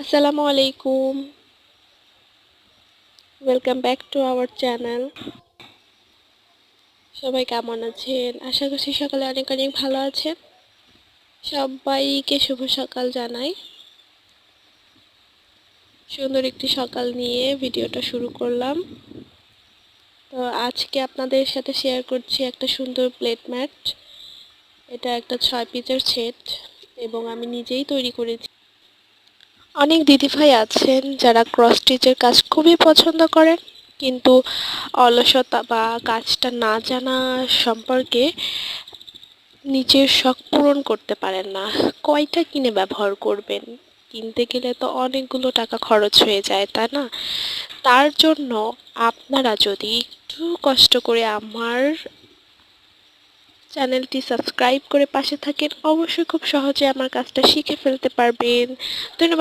আসসালামু আলাইকুম। Welcome back to our channel. সবাই কেমন আছেন? আশা করছি সকালে অনেক অনেক ভালো আছেন। সবাইকে শুভ সকাল জানাই। সুন্দর একটি সকাল নিয়ে ভিডিওটা শুরু করলাম। তো আজকে আপনাদের সাথে শেয়ার করছি একটা সুন্দর প্লেট ম্যাট। এটা একটা 6 পিসের সেট এবং আমি নিজেই তৈরি করেছি। অনেক দিদিভাই আছেন যারা ক্রস স্টিচের কাজ খুবই পছন্দ করেন, কিন্তু অলসতা বা কাজটা না জানা সম্পর্কে নিজের শখ পূরণ করতে পারেন না। কয়টা কিনে ব্যবহার করবেন? কিনতে গেলে তো অনেকগুলো টাকা খরচ হয়ে যায়, তাই না? তার জন্য আপনারা যদি একটু কষ্ট করে আমার চ্যানেলটি সাবস্ক্রাইব করে পাশে থাকেন, অবশ্যই খুব সহজে আমার কাজটা শিখে ফেলতে পারবেন। ধন্যবাদ।